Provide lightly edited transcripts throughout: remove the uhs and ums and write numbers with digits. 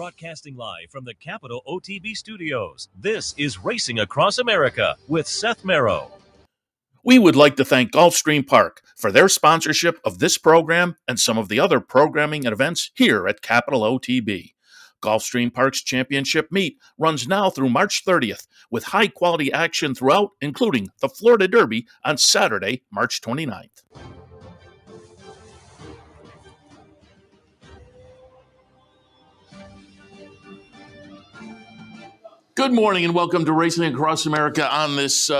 Broadcasting live from the Capital OTB studios, this is Racing Across America with Seth Merrow. We would like to thank Gulfstream Park for their sponsorship of this program and some of the other programming and events here at Capital OTB. Gulfstream Park's championship meet runs now through March 30th with high-quality action throughout, including the Florida Derby on Saturday, March 29th. Good morning and welcome to Racing Across America on this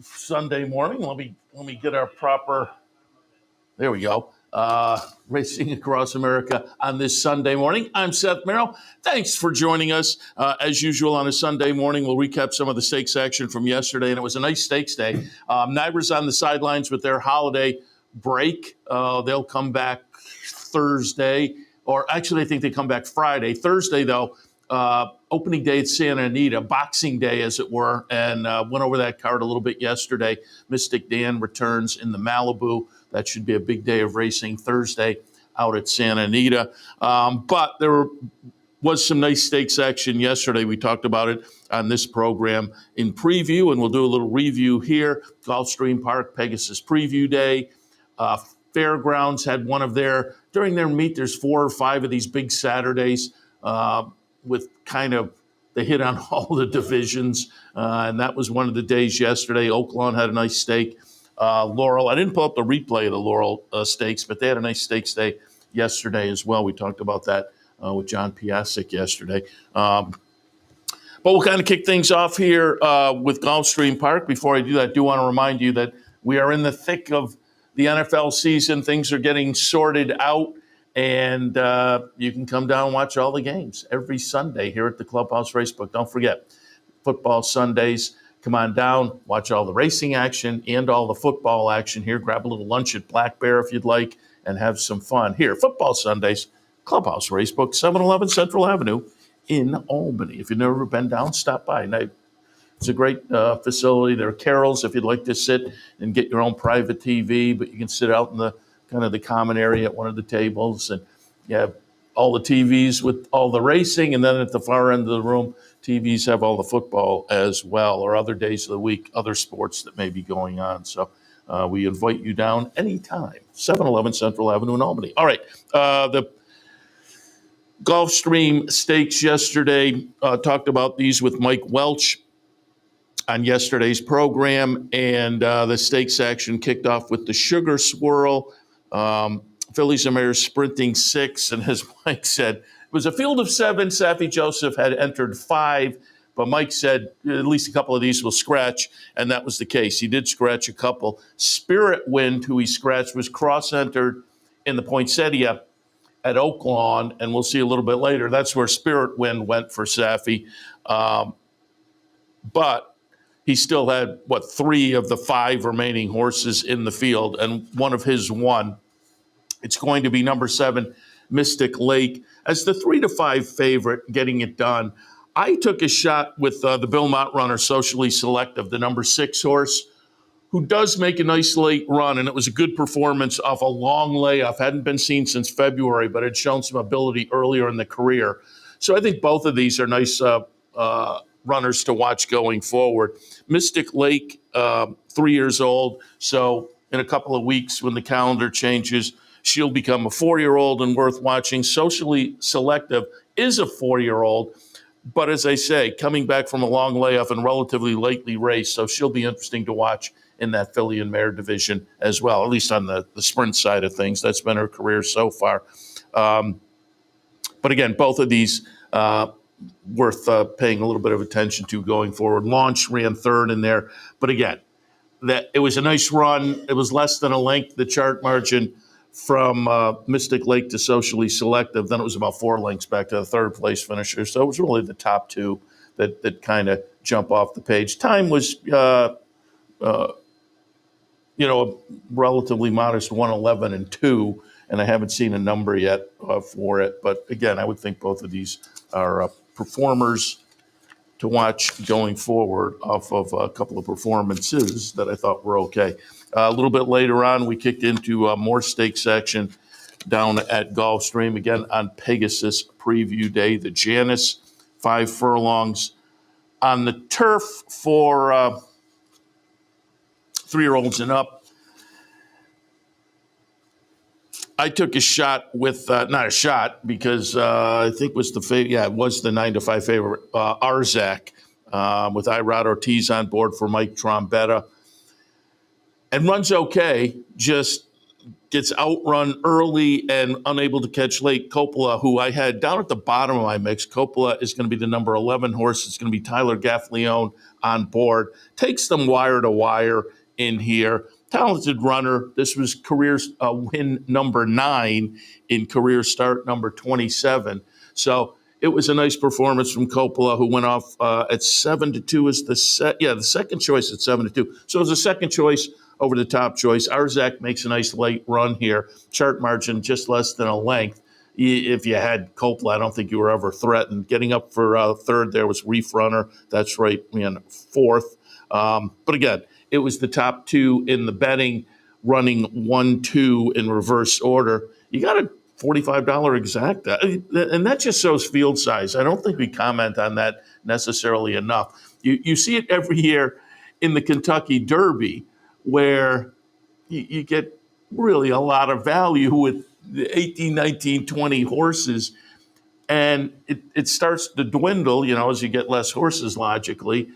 Sunday morning. Let me get our proper. There we go. Racing Across America on this Sunday morning. I'm Seth Merrow. Thanks for joining us. As usual on a Sunday morning, we'll recap some of the stakes action from yesterday, and it was a nice stakes day. Niagara's on the sidelines with their holiday break. They'll come back Thursday, or actually I think they come back Friday. Thursday, though, opening day at Santa Anita, Boxing Day, as it were, and went over that card a little bit yesterday. Mystic Dan returns in the Malibu. That should be a big day of racing Thursday out at Santa Anita. But there was some nice stakes action yesterday. We talked about it on this program in preview, and we'll do a little review here. Gulfstream Park, Pegasus Preview Day. Fairgrounds had one of during their meet, there's 4 or 5 of these big Saturdays with kind of they hit on all the divisions, and that was one of the days yesterday. Oaklawn had a nice stake. Laurel, I didn't pull up the replay of the Laurel stakes, but they had a nice stakes day yesterday as well. We talked about that with John Piasek yesterday. But we'll kind of kick things off here with Gulfstream Park. Before I do that, I do want to remind you that we are in the thick of the NFL season. Things are getting sorted out. And you can come down and watch all the games every Sunday here at the Clubhouse Racebook. Don't forget, football Sundays. Come on down, watch all the racing action and all the football action here. Grab a little lunch at Black Bear if you'd like and have some fun. Here, football Sundays, Clubhouse Racebook, 711 Central Avenue in Albany. If you've never been down, stop by. Now, it's a great facility. There are carols if you'd like to sit and get your own private TV, but you can sit out in the kind of the common area at one of the tables, and you have all the TVs with all the racing, and then at the far end of the room, TVs have all the football as well, or other days of the week, other sports that may be going on. So we invite you down anytime, 711 Central Avenue in Albany. All right, the Gulfstream Stakes yesterday, talked about these with Mike Welch on yesterday's program, and the stakes action kicked off with the Sugar Swirl. Fillies and Mares sprinting 6, and as Mike said, it was a field of 7. Saffie Joseph had entered 5, but Mike said at least a couple of these will scratch, and that was the case. He did scratch a couple. Spirit Wind, who he scratched, was cross-entered in the poinsettia at Oaklawn, and we'll see a little bit later. That's where Spirit Wind went for Saffie. But he still had, 3 of the 5 remaining horses in the field, and one of his won. It's going to be number 7, Mystic Lake, as the 3-5 favorite, getting it done. I took a shot with the Bill Mott runner, Socially Selective, the number 6 horse, who does make a nice late run, and it was a good performance off a long layoff. Hadn't been seen since February, but had shown some ability earlier in the career. So I think both of these are nice runners to watch going forward. Mystic Lake, 3 years old, so in a couple of weeks when the calendar changes, she'll become a 4-year-old and worth watching. Socially Selective is a 4-year-old, but as I say, coming back from a long layoff and relatively lately raced, so she'll be interesting to watch in that filly and mare division as well, at least on the sprint side of things. That's been her career so far. But again, both of these worth paying a little bit of attention to going forward. Launch ran 3rd in there, but again, that it was a nice run. It was less than a length, the chart margin from Mystic Lake to Socially Selective. Then it was about 4 lengths back to the 3rd place finisher. So it was really the top 2 that kind of jump off the page. Time was, a relatively modest 1:11 and 2, and I haven't seen a number yet for it. But again, I would think both of these are performers to watch going forward off of a couple of performances that I thought were okay. A little bit later on, we kicked into more stakes action down at Gulfstream, again on Pegasus preview day. The Janus 5 furlongs on the turf for 3-year-olds and up. I took a shot with, not a shot, because I think it was it was the 9-5 favorite, Arzak, with Irad Ortiz on board for Mike Trombetta. And runs okay, just gets outrun early and unable to catch late. Coppola, who I had down at the bottom of my mix, Coppola is going to be the number 11 horse. It's going to be Tyler Gaffleone on board. Takes them wire to wire in here. Talented runner. This was career win number 9 in career start number 27. So it was a nice performance from Coppola, who went off at 7-2 as the second choice at 7-2. So it was a second choice over the top choice. Arzak makes a nice late run here. Chart margin just less than a length. If you had Coppola, I don't think you were ever threatened. Getting up for third there was Reef Runner. That's right, fourth. But again, it was the top 2 in the betting, running 1-2 in reverse order. You got a $45 exacta, and that just shows field size. I don't think we comment on that necessarily enough. You see it every year in the Kentucky Derby, where you get really a lot of value with the 18, 19, 20 horses, and it starts to dwindle, as you get less horses, logically.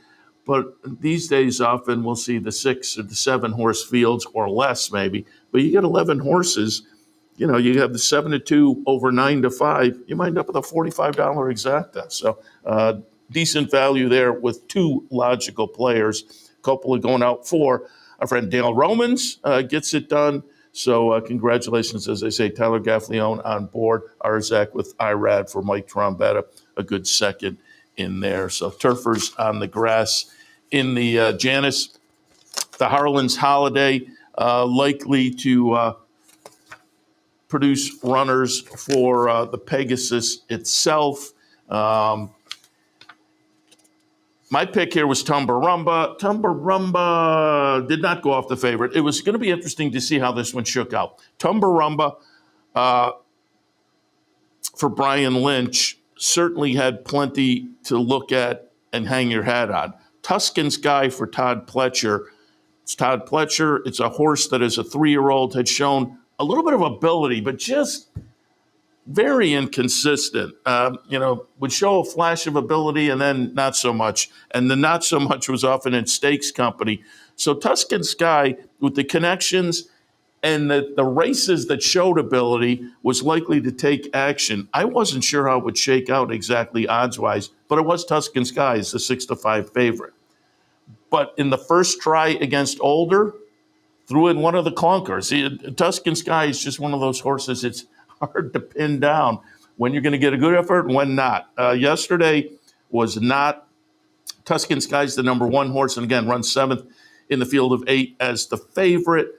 But these days, often we'll see the 6 or the 7 horse fields or less, maybe. But you get 11 horses, you have the 7-2 over 9-5, you might end up with a $45 exacta. So decent value there with 2 logical players. Coppola going out 4. Our friend Dale Romans gets it done. So congratulations, as I say, Tyler Gaffleone on board. Arzak with Irad for Mike Trombetta, a good second in there. So turfers on the grass in the Janus. The Harlan's Holiday likely to produce runners for the Pegasus itself. My pick here was Tumbarumba. Tumbarumba did not go off the favorite. It was going to be interesting to see how this one shook out. Tumbarumba for Brian Lynch certainly had plenty to look at and hang your hat on. Tuscan Sky for Todd Pletcher. It's Todd Pletcher. It's a horse that as a 3-year-old had shown a little bit of ability, but just very inconsistent. Would show a flash of ability and then not so much. And the not so much was often in stakes company. So Tuscan Sky, with the connections and the races that showed ability, was likely to take action. I wasn't sure how it would shake out exactly odds-wise, but it was Tuscan Sky as the 6-5 favorite. But in the first try against Older, threw in one of the clunkers. Tuscan Sky is just one of those horses. It's hard to pin down when you're going to get a good effort and when not. Yesterday was not. Tuscan Sky's the number 1 horse, and again, runs 7th in the field of 8 as the favorite.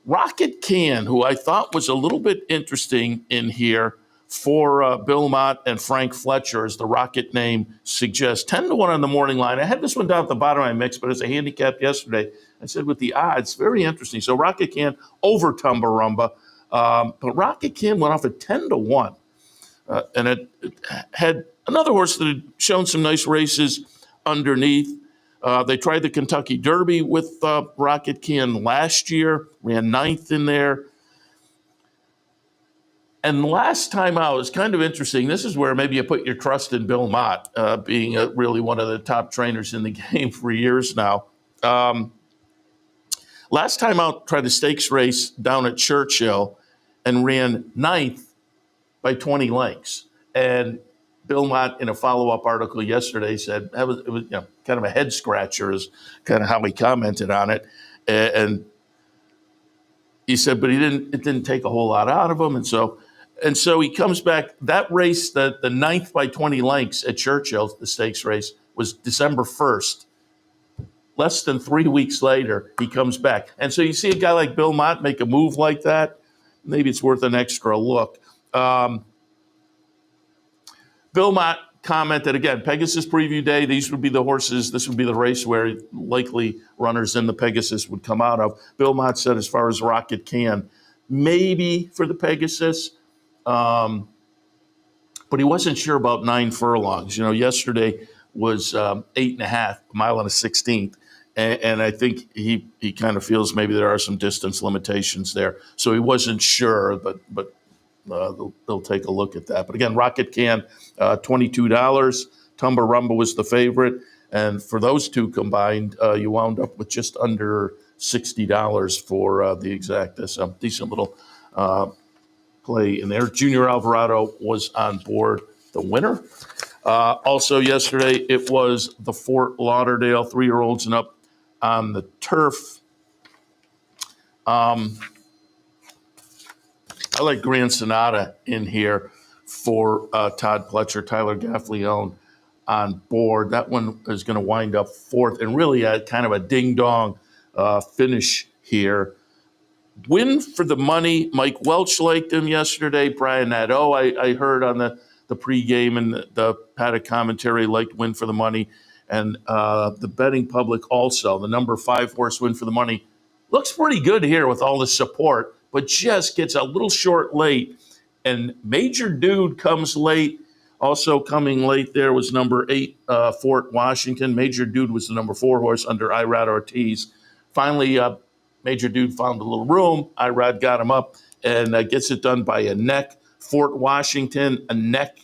Rocket Can, who I thought was a little bit interesting in here for Bill Mott and Frank Fletcher, as the Rocket name suggests. 10-1 on the morning line. I had this one down at the bottom of my mix, but as a handicap yesterday, I said with the odds, very interesting. So Rocket Can over Tumbarumba. But Rocket Can went off at 10-1. And it had another horse that had shown some nice races underneath. They tried the Kentucky Derby with Rocket Can last year, ran 9th in there. And last time out, it was kind of interesting. This is where maybe you put your trust in Bill Mott, being really one of the top trainers in the game for years now. Last time out, tried a stakes race down at Churchill and ran 9th by 20 lengths. And Bill Mott, in a follow-up article yesterday, said it was kind of a head scratcher, is kind of how he commented on it. And he said, but it didn't take a whole lot out of him. And so he comes back. That race, the 9th by 20 lengths at Churchill, the stakes race, was December 1st. Less than 3 weeks later, he comes back. And so you see a guy like Bill Mott make a move like that, maybe it's worth an extra look. Bill Mott commented, again, Pegasus preview day, these would be the horses, this would be the race where likely runners in the Pegasus would come out of. Bill Mott said, as far as Rocket Can, maybe for the Pegasus, but he wasn't sure about 9 furlongs. Yesterday was 8.5, a mile and a 16th. And I think he kind of feels maybe there are some distance limitations there. So he wasn't sure, but they'll take a look at that. But again, Rocket Can, $22. Tumba Rumba was the favorite. And for those two combined, you wound up with just under $60 for the exact. That's a decent little play in there. Junior Alvarado was on board, the winner. Also yesterday, it was the Fort Lauderdale 3-year-olds and up on the turf. I like Grand Sonata in here for Todd Pletcher, Tyler Gaffleone on board. That one is going to wind up fourth, and really kind of a ding-dong finish here. Win for the money. Mike Welch liked him yesterday. Brian Nadeau, I heard on the pregame and the paddock commentary, liked Win for the Money. And the betting public also, the number 5 horse Win for the Money, looks pretty good here with all the support, but just gets a little short late. And Major Dude comes late. Also coming late there was number 8, Fort Washington. Major Dude was the number 4 horse under Irad Ortiz. Finally, Major Dude found a little room. Irad got him up and gets it done by a neck. Fort Washington, a neck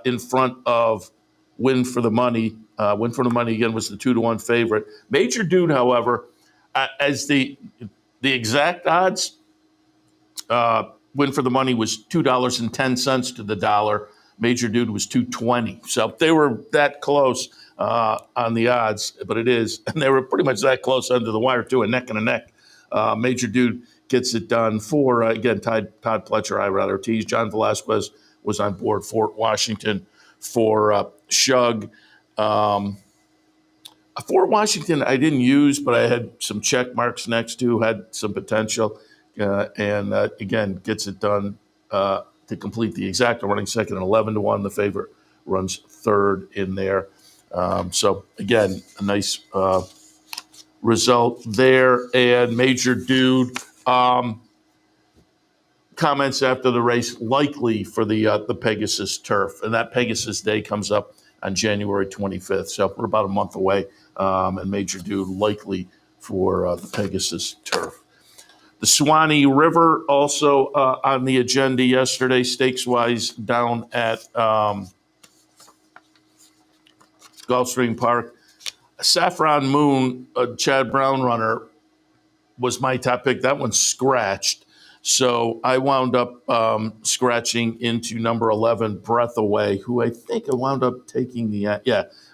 in front of Win for the Money. Win for the Money, again, was the 2-1 favorite. Major Dude, however, as the exact odds, Win for the Money was $2.10 to the dollar. Major Dude was $2.20. So they were that close on the odds, but it is. And they were pretty much that close under the wire, too, a neck and a neck. Major Dude gets it done for, again, Todd Pletcher, Irad Ortiz. John Velasquez was on board. Fort Washington for Shug. Fort Washington I didn't use, but I had some check marks next to, had some potential. And again, gets it done to complete the exacta, running second and 11-1. The favorite runs third in there. So again, a nice result there. And Major Dude comments after the race, likely for the Pegasus turf, and that Pegasus Day comes up on January 25th. So we're about a month away, and Major Dude likely for the Pegasus turf. The Suwannee River also on the agenda yesterday, stakes-wise, down at Gulfstream Park. Saffron Moon, Chad Brown runner, was my top pick. That one scratched. So I wound up scratching into number 11, Breath Away, who I think I wound up taking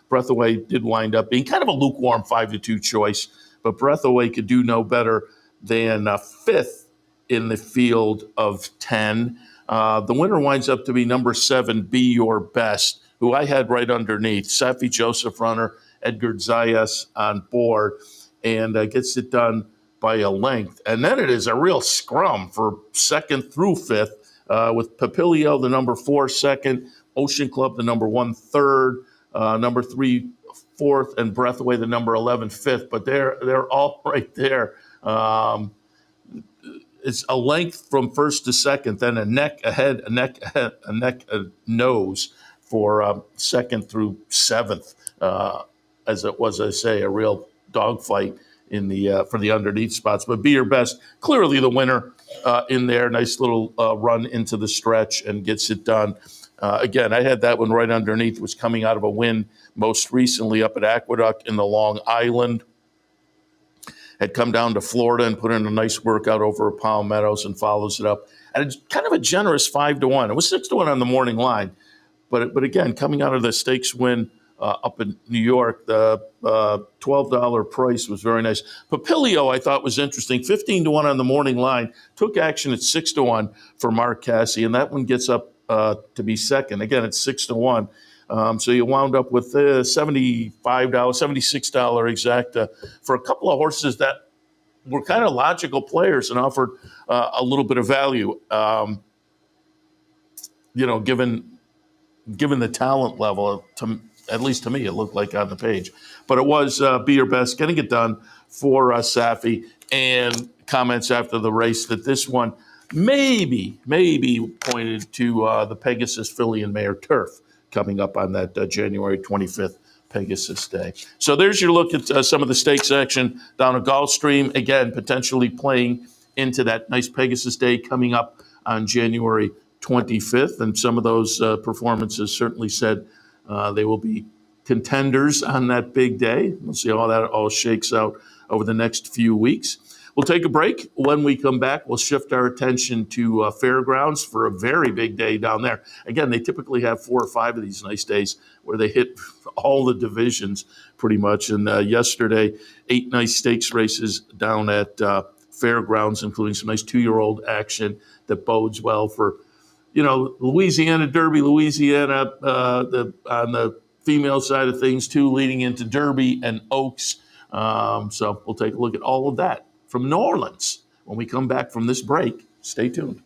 Breath Away did wind up being kind of a lukewarm 5-2 choice, but Breath Away could do no better than fifth in the field of 10. The winner winds up to be number 7, Be Your Best, who I had right underneath. Safi Joseph runner, Edgar Zayas on board, and gets it done by a length. And then it is a real scrum for second through fifth, with Papilio, the number 4, second, Ocean Club, the number 1, third, number 3, fourth, and Breath Away, the number 11, fifth. But they're all right there. It's a length from first to second, then a neck ahead, a neck ahead, a neck, a nose for second through seventh. As it was, I say, a real dogfight in the for the underneath spots. But Be Your Best, clearly the winner in there. Nice little run into the stretch and gets it done. Again, I had that one right underneath. Was coming out of a win most recently up at Aqueduct in the Long Island. Had come down to Florida and put in a nice workout over at Palm Meadows and follows it up. And it's kind of a generous 5-1. It was 6-1 on the morning line. But again, coming out of the stakes win up in New York, the $12 price was very nice. Papilio, I thought, was interesting. 15-1 on the morning line. Took action at 6-1 for Mark Cassie, and that one gets up to be second. Again, it's 6-1. So you wound up with $75, $76 exacta for a couple of horses that were kind of logical players and offered a little bit of value. Given the talent level, at least to me, it looked like on the page. But it was Be Your Best, getting it done for Safi, and comments after the race that this one maybe pointed to the Pegasus Filly and Mare Turf coming up on that January 25th Pegasus Day. So there's your look at some of the stakes action down at Gulfstream. Again, potentially playing into that nice Pegasus Day coming up on January 25th. And some of those performances certainly said they will be contenders on that big day. We'll see how that all shakes out over the next few weeks. We'll take a break. When we come back, we'll shift our attention to Fairgrounds for a very big day down there. Again, they typically have 4 or 5 of these nice days where they hit all the divisions pretty much. And yesterday, 8 nice stakes races down at Fairgrounds, including some nice 2-year-old action that bodes well for, Louisiana Derby, Louisiana on the female side of things too, leading into Derby and Oaks. So we'll take a look at all of that from New Orleans when we come back from this break. Stay tuned.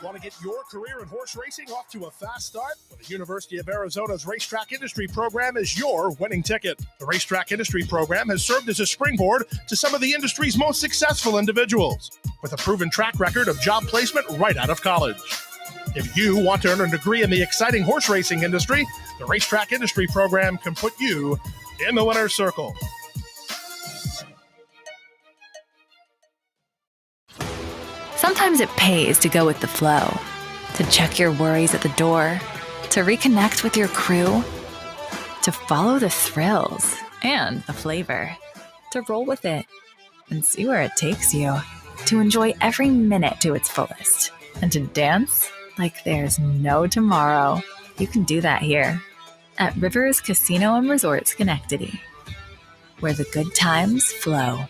Want to get your career in horse racing off to a fast start? Well, the University of Arizona's Racetrack Industry Program is your winning ticket. The Racetrack Industry Program has served as a springboard to some of the industry's most successful individuals, with a proven track record of job placement right out of college. If you want to earn a degree in the exciting horse racing industry, the Racetrack Industry Program can put you in the winner's circle. Sometimes it pays to go with the flow, to check your worries at the door, to reconnect with your crew, to follow the thrills and the flavor, to roll with it and see where it takes you, to enjoy every minute to its fullest, and to dance like there's no tomorrow. You can do that here at Rivers Casino and Resort Schenectady, where the good times flow.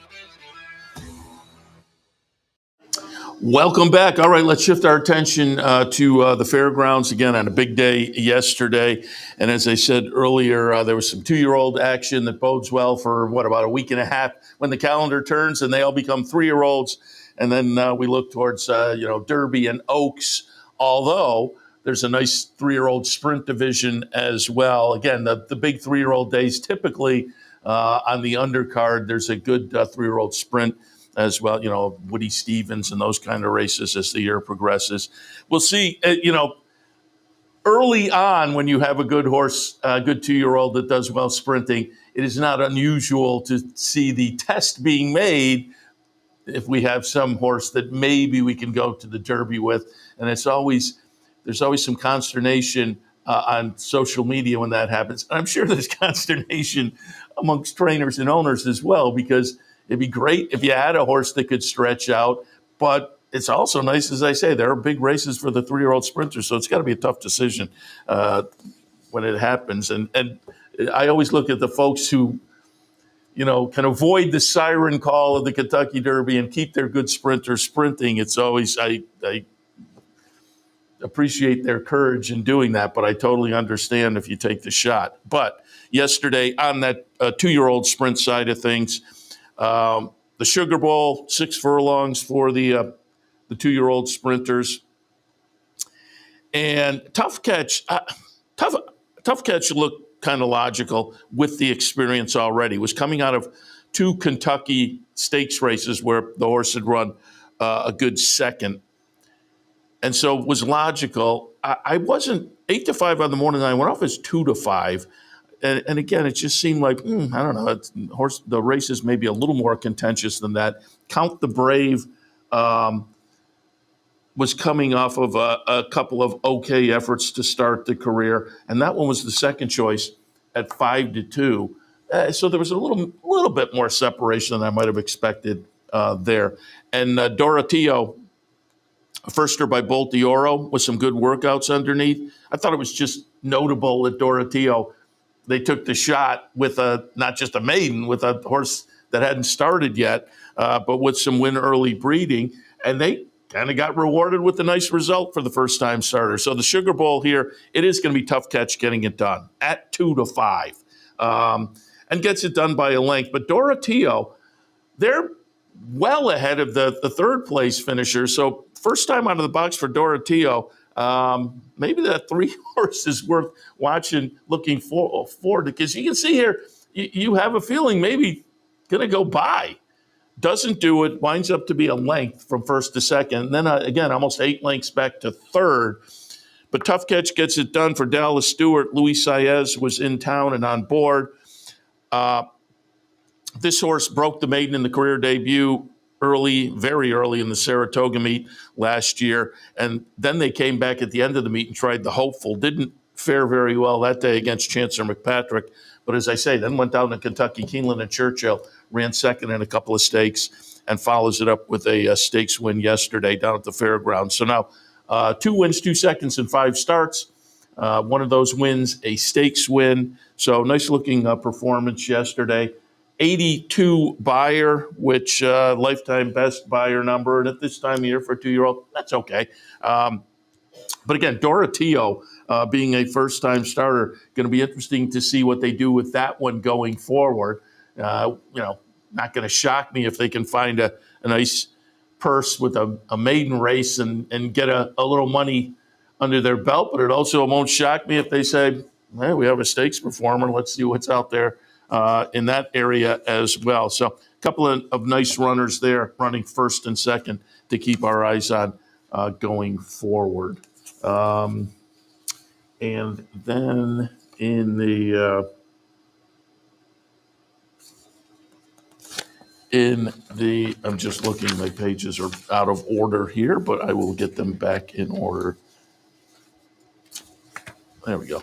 Welcome back. All right, let's shift our attention to the Fairgrounds again on a big day yesterday. And as I said earlier, there was some 2-year-old action that bodes well for, about a week and a half when the calendar turns and they all become 3-year-olds. And then we look towards, Derby and Oaks, although there's a nice 3-year-old sprint division as well. Again, the big 3-year-old days, typically on the undercard, there's a good 3-year-old sprint as well, Woody Stevens and those kind of races as the year progresses. We'll see, early on when you have a good horse, a good 2-year-old that does well sprinting, it is not unusual to see the test being made if we have some horse that maybe we can go to the Derby with. And there's always some consternation on social media when that happens. And I'm sure there's consternation amongst trainers and owners as well, because it'd be great if you had a horse that could stretch out, but it's also nice, as I say, there are big races for the 3-year-old sprinters, so it's got to be a tough decision when it happens. And I always look at the folks who, can avoid the siren call of the Kentucky Derby and keep their good sprinters sprinting. It's always, I appreciate their courage in doing that, but I totally understand if you take the shot. But yesterday on that 2-year-old sprint side of things, the Sugar Bowl, 6 furlongs for the 2-year-old sprinters, and Tough Catch looked kind of logical with the experience already. Was coming out of 2 Kentucky stakes races where the horse had run a good second, and so it was logical. I wasn't 8-5 on the morning line. I went off as 2-5. And again, it just seemed like, I don't know, the race is maybe a little more contentious than that. Count the Brave was coming off of a couple of okay efforts to start the career, and that one was the second choice at 5-2. So there was a little bit more separation than I might have expected there. And Doratillo, a firster by Bolt d'Oro, with some good workouts underneath. I thought it was just notable that Doratillo they took the shot with not just a maiden, with a horse that hadn't started yet, but with some win early breeding, and they kind of got rewarded with a nice result for the first-time starter. So the Sugar Bowl here, it is going to be tough catch getting it done at 2-5, and gets it done by a length. But Doroteo, they're well ahead of the third-place finisher. So first time out of the box for Doroteo. Maybe that 3 horse is worth watching, looking forward to, because you can see here, you have a feeling maybe going to go by. Doesn't do it, winds up to be a length from first to second. And then, again, almost 8 lengths back to third. But Tough Catch gets it done for Dallas Stewart. Luis Saez was in town and on board. This horse broke the maiden in the career debut early, very early in the Saratoga meet last year. And then they came back at the end of the meet and tried the Hopeful. Didn't fare very well that day against Chancellor McPatrick. But as I say, then went down to Kentucky. Keeneland and Churchill ran second in a couple of stakes and follows it up with a stakes win yesterday down at the Fairgrounds. So now 2 wins, 2 seconds, and 5 starts. One of those wins, a stakes win. So nice looking performance yesterday. 82 buyer, which lifetime best buyer number. And at this time of year for a 2-year-old, that's okay. But again, Doroteo being a first-time starter, going to be interesting to see what they do with that one going forward. Not going to shock me if they can find a nice purse with a maiden race and get a little money under their belt. But it also won't shock me if they say, hey, we have a stakes performer. Let's see what's out there in that area as well. So a couple of nice runners there running first and second to keep our eyes on going forward. And then in the I'm just looking, my pages are out of order here, but I will get them back in order. There we go.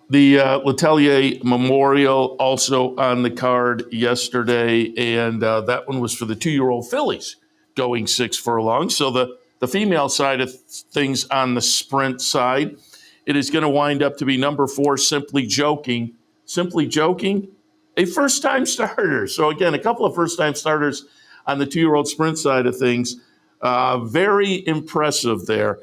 The Letellier Memorial also on the card yesterday, and that one was for the 2-year-old fillies going 6 furlongs. So the female side of things on the sprint side, it is going to wind up to be number 4, Simply Joking. Simply Joking, a first-time starter. So again, a couple of first-time starters on the 2-year-old sprint side of things. Very impressive there.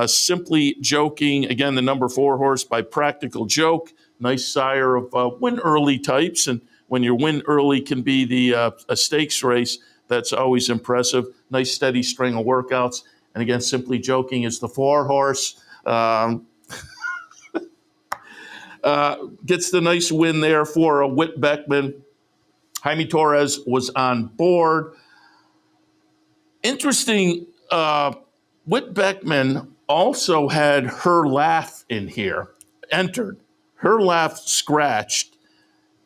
Simply Joking, again, the number 4 horse by Practical Joke. Nice sire of win early types. And when your win early can be a stakes race, that's always impressive. Nice steady string of workouts. And again, Simply Joking is the 4 horse. Gets the nice win there for Whit Beckman. Jaime Torres was on board. Interesting, Whit Beckman also had Her Laugh in here, entered. Her Laugh scratched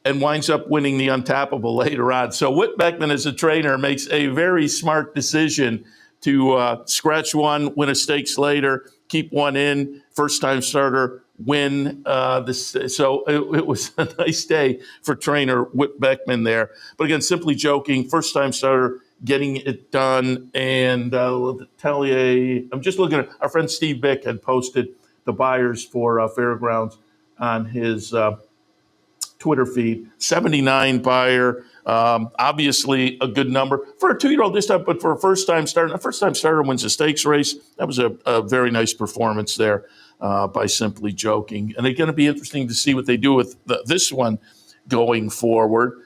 and winds up winning the Untappable later on. So Whit Beckman as a trainer makes a very smart decision to scratch one, win a stakes later, keep one in, first-time starter, win. So it was a nice day for trainer Whit Beckman there. But again, Simply Joking, first-time starter, getting it done. And Letellier, I'm just looking at our friend Steve Bick had posted the buyers for Fairgrounds on his Twitter feed. 79 buyer, obviously a good number for a 2-year-old this time, but for a first-time starter wins a stakes race. That was a very nice performance there by Simply Joking. And it's going to be interesting to see what they do with this one going forward.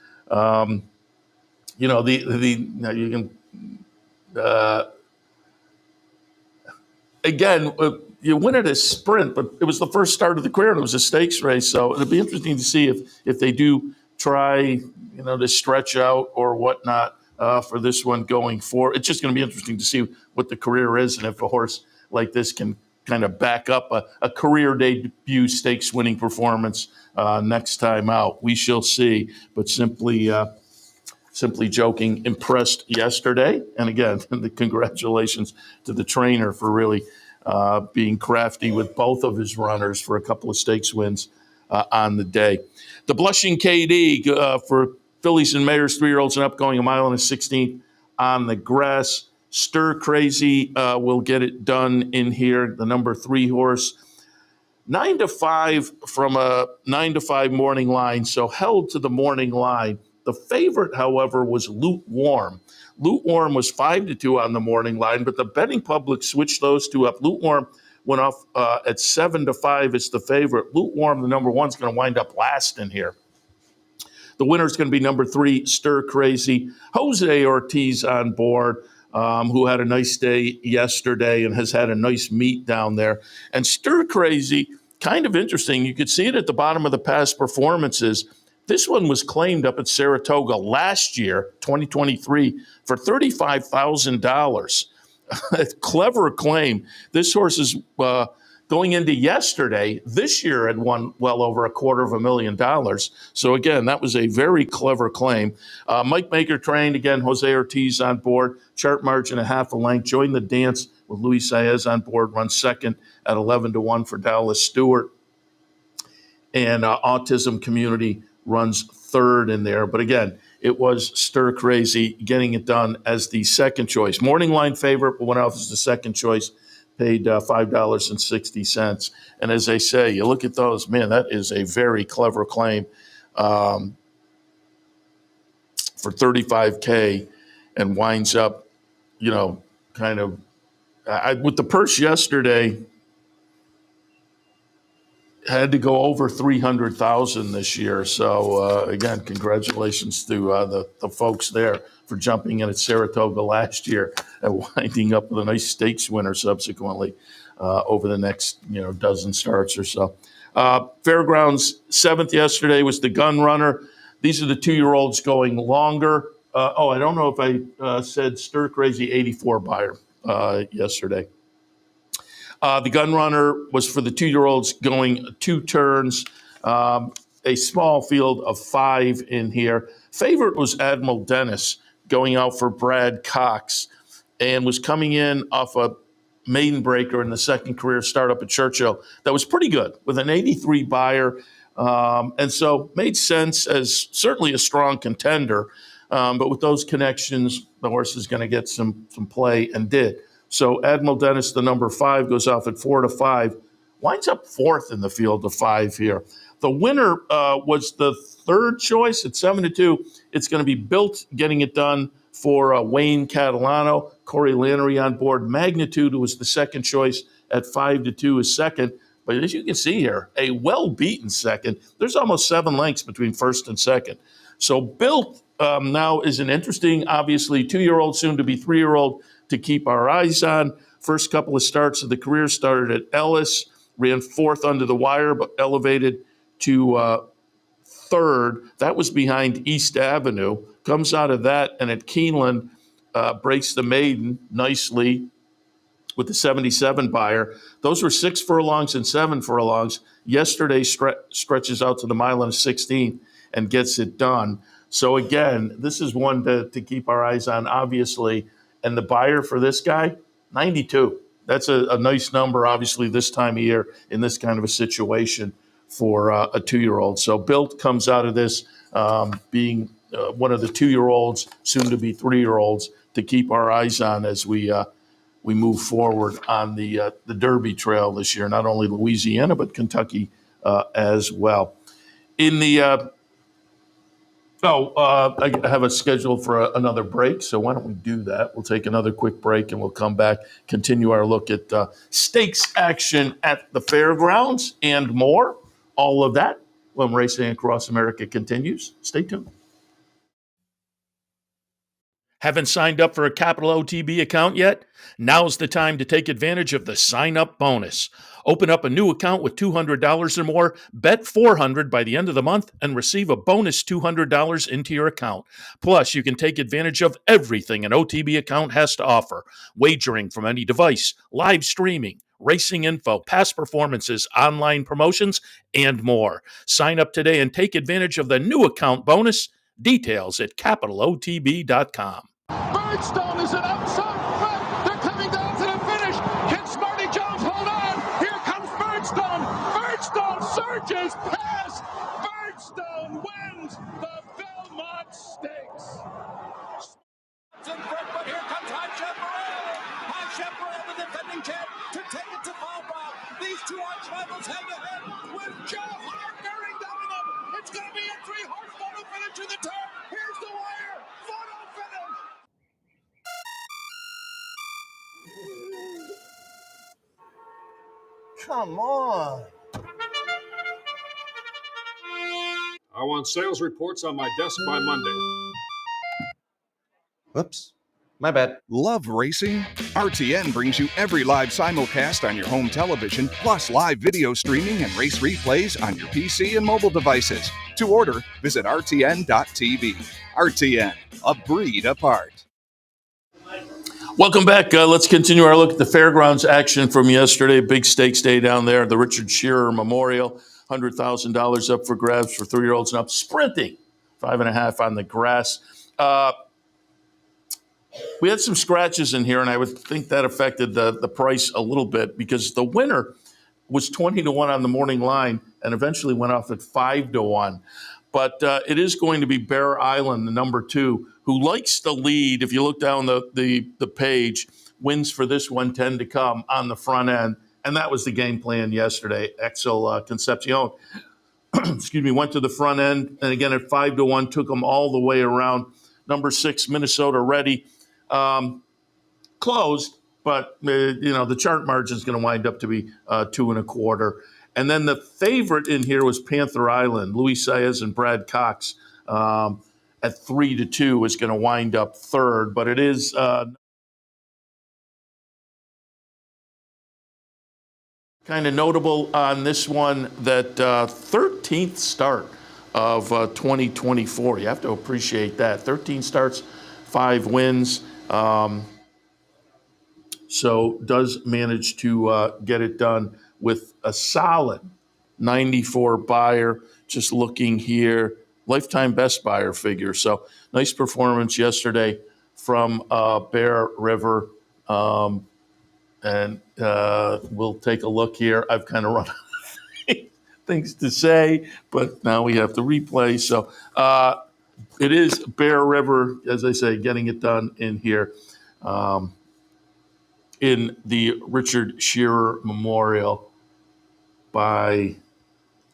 You win at a sprint, but it was the first start of the career and it was a stakes race. So it'll be interesting to see if they do try, to stretch out or whatnot for this one going forward. It's just going to be interesting to see what the career is and if a horse like this can kind of back up a career debut stakes winning performance next time out. We shall see. But Simply Joking impressed yesterday. And again, the congratulations to the trainer for really being crafty with both of his runners for a couple of stakes wins on the day. The Blushing KD for fillies and mares, 3-year-olds and up, going 1 mile and 1/16 on the grass. Stir Crazy will get it done in here, the number 3 horse. 9 to 5 from a 9 to 5 morning line, so held to the morning line. The favorite, however, was Lukewarm. Lukewarm was 5 to 2 on the morning line, but the betting public switched those two up. Lukewarm went off at 7 to 5 as the favorite. Lukewarm, the number one, is going to wind up last in here. The winner is going to be number 3, Stir Crazy. Jose Ortiz on board, who had a nice day yesterday and has had a nice meet down there. And Stir Crazy, kind of interesting. You could see it at the bottom of the past performances. This one was claimed up at Saratoga last year, 2023, for $35,000. A clever claim. This horse is going into yesterday, this year had won well over $250,000. So again, that was a very clever claim. Mike Maker trained, again, Jose Ortiz on board, chart margin a half a length, joined the dance with Luis Saez on board, runs second at 11 to 1 for Dallas Stewart. And Autism Community runs third in there. But again, it was Stir Crazy getting it done as the second choice. Morning line favorite, but went off as the second choice, paid $5.60. And as I say, you look at those, man, that is a very clever claim for $35K and winds up, kind of with the purse yesterday, had to go over 300,000 this year. So again, congratulations to the folks there for jumping in at Saratoga last year and winding up with a nice stakes winner subsequently over the next dozen starts or so. Fairgrounds 7th yesterday was the Gun Runner. These are the 2-year-olds going longer. I don't know if I said Stir Crazy 84 buyer yesterday. The Gun Runner was for the 2-year-olds going 2 turns, a small field of 5 in here. Favorite was Admiral Dennis going out for Brad Cox and was coming in off a maiden breaker in the second career startup at Churchill. That was pretty good with an 83 buyer. And so made sense as certainly a strong contender. But with those connections, the horse is going to get some play and did. So Admiral Dennis, the number 5, goes off at 4 to 5, winds up 4th in the field of 5 here. The winner was the third choice at 7 to 2. It's going to be Built getting it done for Wayne Catalano. Corey Lannery on board. Magnitude was the second choice at 5 to 2 is second. But as you can see here, a well-beaten second. There's almost 7 lengths between first and second. So Built now is an interesting, obviously, 2-year-old, soon to be 3-year-old, to keep our eyes on. First couple of starts of the career started at Ellis, ran 4th under the wire, but elevated to 3rd. That was behind East Avenue. Comes out of that, and at Keeneland, breaks the maiden nicely with the 77 buyer. Those were 6 furlongs and 7 furlongs. Yesterday stretches out to the mile and 16 and gets it done. So again, this is one to keep our eyes on, obviously. And the buyer for this guy, 92. That's a nice number, obviously, this time of year in this kind of a situation for a 2-year-old. So Built comes out of this being one of the 2-year-olds, soon to be 3-year-olds, to keep our eyes on as we move forward on the Derby Trail this year, not only Louisiana, but Kentucky as well. In the I have a schedule for another break, so why don't we do that? We'll take another quick break, and we'll come back, continue our look at stakes action at the fairgrounds and more. All of that when Racing Across America continues. Stay tuned. Haven't signed up for a Capital OTB account yet? Now's the time to take advantage of the sign-up bonus. Open up a new account with $200 or more, bet $400 by the end of the month, and receive a bonus $200 into your account. Plus, you can take advantage of everything an OTB account has to offer. Wagering from any device, live streaming, racing info, past performances, online promotions, and more. Sign up today and take advantage of the new account bonus. Details at capitalotb.com. Birdstone is an outside front. They're coming down to the finish. Can Smarty Jones hold on? Here comes Birdstone. Birdstone surges past. Birdstone wins the Belmont Stakes. In front, but here comes High Chaparral. High Chaparral, the defending champ, to take it to Paul Brown. These two arch rivals head-to-head with Joe Hart bearing down on them. It's going to be a three-horse photo finish to the turn. Here's the wire. Photo finish. Come on. I want sales reports on my desk by Monday. Whoops. My bad. Love racing? RTN brings you every live simulcast on your home television, plus live video streaming and race replays on your PC and mobile devices. To order, visit rtn.tv. RTN, a breed apart. Welcome back. Let's continue our look at the fairgrounds action from yesterday. Big stakes day down there, the Richard Shearer Memorial. $100,000 up for grabs for 3-year-olds and up. Sprinting, 5.5 on the grass. We had some scratches in here, and I would think that affected the price a little bit because the winner was 20-1 on the morning line and eventually went off at 5-1. But it is going to be Bear Island, the number 2, who likes to lead. If you look down the page, wins for this one, 10 to come on the front end. And that was the game plan yesterday. Axel Concepcion, excuse me, went to the front end. And again, at 5-1, took them all the way around. Number 6, Minnesota Ready. Closed, but the chart margin is going to wind up to be 2.25. And then the favorite in here was Panther Island. Luis Saez and Brad Cox at 3-2 is going to wind up third, but it is kind of notable on this one that 13th start of 2024. You have to appreciate that. 13 starts, 5 wins. So does manage to get it done with a solid 94 buyer. Just looking here, lifetime best buyer figure. So nice performance yesterday from Bear River. And we'll take a look here. I've kind of run out of things to say, but now we have to replay. So it is Bear River, as I say, getting it done in here. In the Richard Shearer Memorial by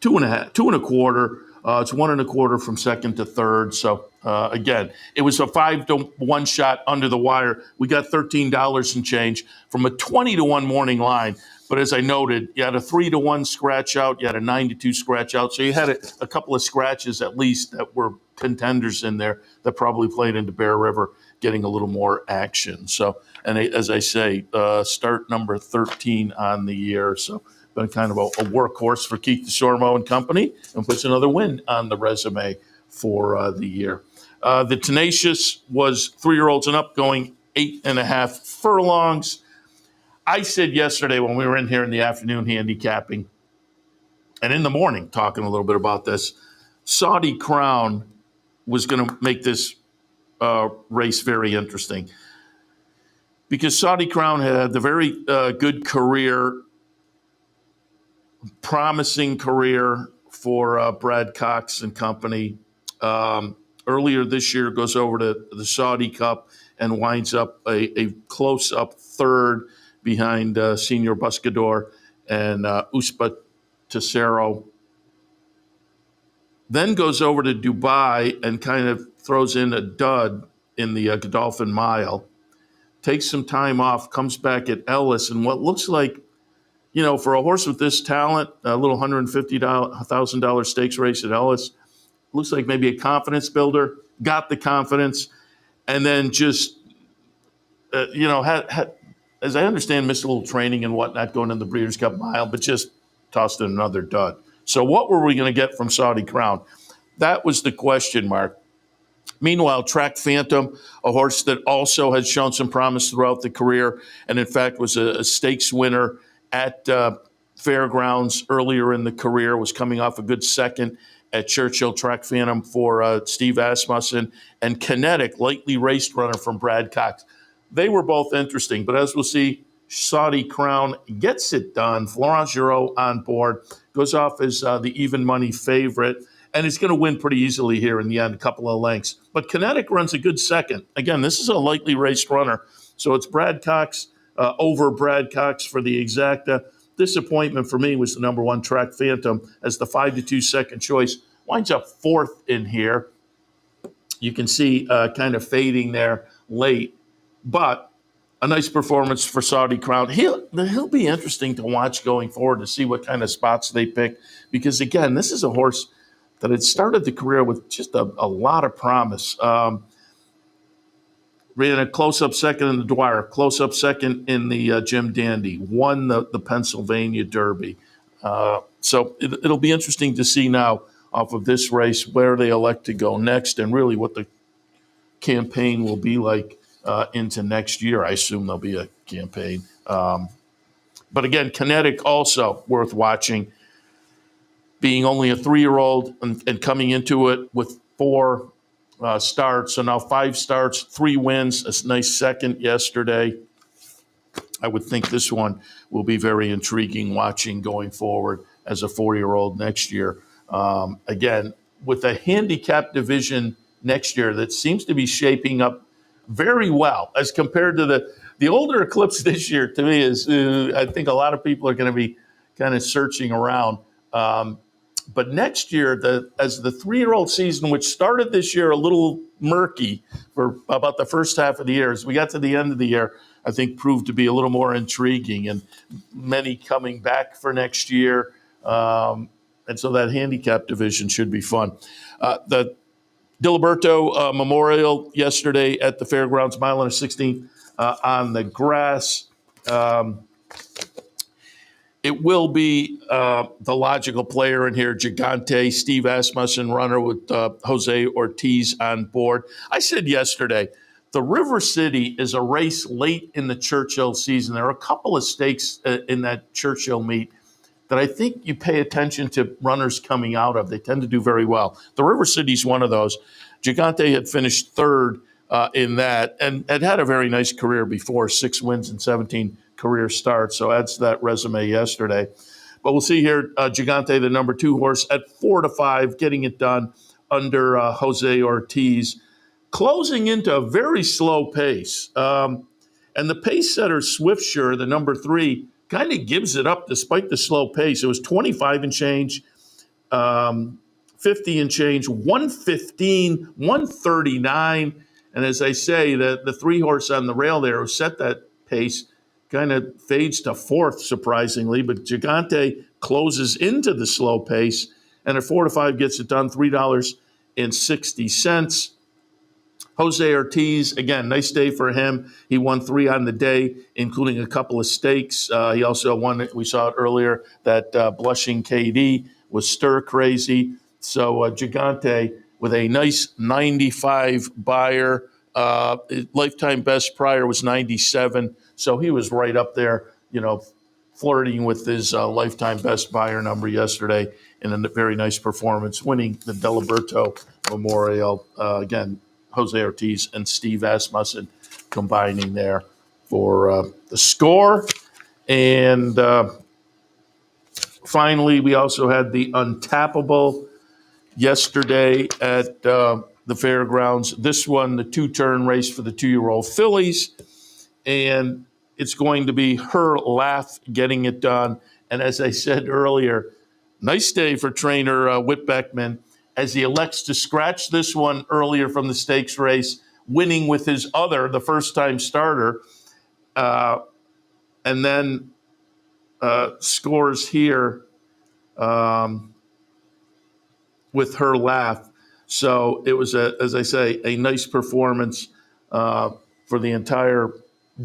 2.25. It's 1.25 from second to third. So again, it was a 5-1 shot under the wire. We got $13 and change from a 20-1 morning line. But as I noted, you had a 3-1 scratch out. You had a 9-2 scratch out. So you had a couple of scratches at least that were contenders in there that probably played into Bear River getting a little more action. So, and as I say, start number 13 on the year. So been kind of a workhorse for Keith DeSormo and company, and puts another win on the resume for the year. The Tenacious was 3-year-olds and up, going 8.5 furlongs. I said yesterday when we were in here in the afternoon handicapping, and in the morning talking a little bit about this, Saudi Crown was going to make this race very interesting because Saudi Crown had the very good career, promising career for Brad Cox and company. Earlier this year goes over to the Saudi Cup and winds up a close-up third behind Senior Buscador and Uspa Tesoro. Then goes over to Dubai and kind of throws in a dud in the Godolphin Mile. Takes some time off, comes back at Ellis, and what looks like, for a horse with this talent, a little $150,000 stakes race at Ellis, looks like maybe a confidence builder, got the confidence, and then just, had, as I understand, missed a little training and whatnot going in the Breeders' Cup Mile, but just tossed in another dud. So what were we going to get from Saudi Crown? That was the question mark. Meanwhile, Track Phantom, a horse that also has shown some promise throughout the career, and in fact was a stakes winner at Fairgrounds earlier in the career, was coming off a good second at Churchill. Track Phantom for Steve Asmussen, and Kinetic, lightly raced runner from Brad Cox. They were both interesting, but as we'll see, Saudi Crown gets it done. Florent Giraud on board, goes off as the even money favorite, and is going to win pretty easily here in the end, a couple of lengths. But Kinetic runs a good second. Again, this is a lightly raced runner, so it's Brad Cox over Brad Cox for the exacta. disappointment for me was the number 1 Track Phantom as the 5-2 second choice. Winds up 4th in here. You can see kind of fading there late, but a nice performance for Saudi Crown. He'll be interesting to watch going forward to see what kind of spots they pick, because again, this is a horse that had started the career with just a lot of promise. Ran a close-up second in the Dwyer, close-up second in the Jim Dandy, won the Pennsylvania Derby. So it'll be interesting to see now off of this race where they elect to go next, and really what the campaign will be like into next year. I assume there'll be a campaign. But again, Kinetic also worth watching, being only a 3-year-old and coming into it with 4 starts. So now 5 starts, 3 wins, a nice second yesterday. I would think this one will be very intriguing watching going forward as a 4-year-old next year. Again, with a handicap division next year that seems to be shaping up very well as compared to the older Eclipse this year, to me is, I think a lot of people are going to be kind of searching around. But next year, as the 3-year-old season, which started this year a little murky for about the first half of the year, as we got to the end of the year, I think proved to be a little more intriguing, and many coming back for next year. And so that handicap division should be fun. The Diliberto Memorial yesterday at the Fairgrounds, mile and a 16th on the grass. It will be the logical player in here, Gigante, Steve Asmussen, runner with Jose Ortiz on board. I said yesterday, the River City is a race late in the Churchill season. There are a couple of stakes in that Churchill meet that I think you pay attention to runners coming out of. They tend to do very well. The River City's one of those. Gigante had finished 3rd in that and had a very nice career before, 6 wins and 17 career starts. So adds to that resume yesterday. But we'll see here, Gigante, the number 2 horse, at 4-5, getting it done under Jose Ortiz, closing into a very slow pace. And the pace setter, Swiftsure, the number 3, kind of gives it up despite the slow pace. It was 25 and change, 50 and change, 115, 139. And as I say, the 3 horse on the rail there who set that pace kind of fades to 4th, surprisingly. But Gigante closes into the slow pace, and at 4-5 gets it done, $3.60. Jose Ortiz, again, nice day for him. He won 3 on the day, including a couple of stakes. He also won, we saw it earlier, that Blushing KD was stir crazy. So Gigante with a nice 95 buyer. Lifetime best prior was 97. So he was right up there, flirting with his lifetime best buyer number yesterday in a very nice performance, winning the Diliberto Memorial. Again, Jose Ortiz and Steve Asmussen combining there for the score. And finally, we also had the Untappable yesterday at the Fairgrounds. This one, the 2-turn race for the 2-year-old fillies. And it's going to be Her Laugh getting it done. And as I said earlier, nice day for trainer Whit Beckman, as he elects to scratch this one earlier from the stakes race, winning with his other, the first-time starter, and then scores here with Her Laugh. So it was, as I say, a nice performance for the entire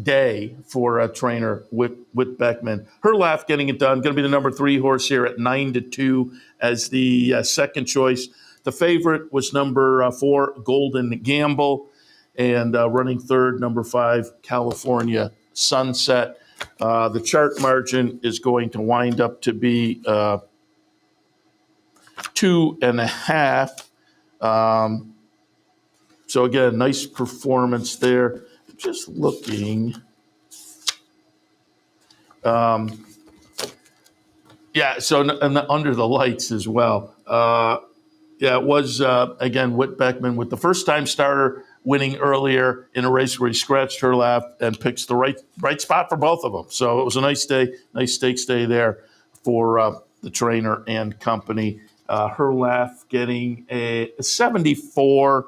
day for trainer Whit Beckman. Her Laugh getting it done. Going to be the number 3 horse here at 9-2 as the second choice. The favorite was number 4, Golden Gamble, and running third, number 5, California Sunset. The chart margin is going to wind up to be 2.5. So again, nice performance there. Just looking. So and under the lights as well. It was, again, Whit Beckman with the first-time starter winning earlier in a race where he scratched her lap and picks the right spot for both of them. So it was a nice day, nice stakes day there for the trainer and company. Herlaff getting a 74.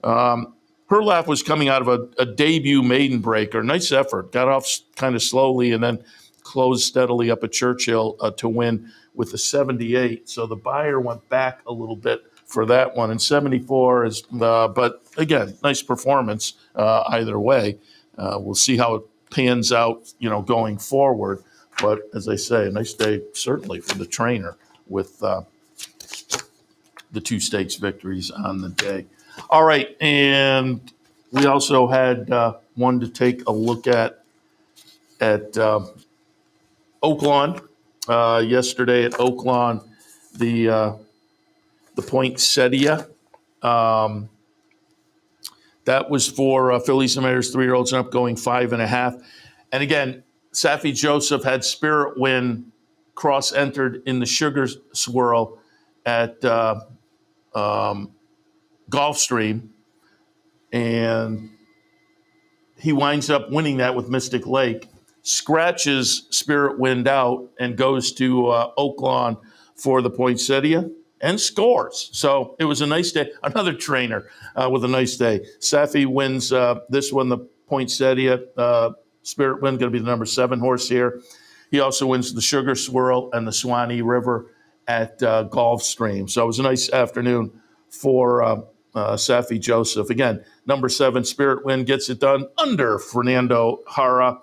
Herlaff was coming out of a debut maiden breaker. Nice effort. Got off kind of slowly and then closed steadily up at Churchill to win with a 78. So the buyer went back a little bit for that one. And 74 is, but again, nice performance either way. We'll see how it pans out, going forward. But as I say, a nice day certainly for the trainer with the 2 stakes victories on the day. All right, and we also had one to take a look at Oaklawn. Yesterday at Oaklawn, the poinsettia. That was for fillies and mares, 3-year-olds and up, going 5.5. And again, Safi Joseph had Spirit Win cross-entered in the Sugar Swirl at Gulfstream, and he winds up winning that with Mystic Lake, scratches Spirit Wind out, and goes to Oaklawn for the poinsettia and scores. So it was a nice day. Another trainer with a nice day. Safi wins this one, the poinsettia. Spirit Wind going to be the number 7 horse here. He also wins the Sugar Swirl and the Swanee River at Gulfstream. So it was a nice afternoon for Safi Joseph. Again, number 7, Spirit Wind gets it done under Fernando Jara.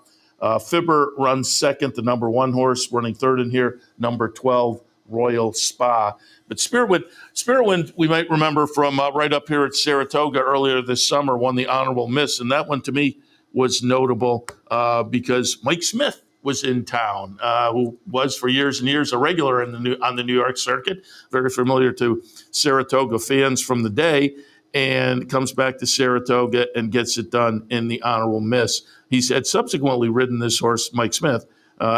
Fibber runs second, the number 1 horse. Running third in here, number 12, Royal Spa. But Spirit Wind, we might remember from right up here at Saratoga earlier this summer, won the Honorable Miss. And that one to me was notable because Mike Smith was in town, who was for years and years a regular on the New York circuit, very familiar to Saratoga fans from the day, and comes back to Saratoga and gets it done in the Honorable Miss. He's had subsequently ridden this horse, Mike Smith,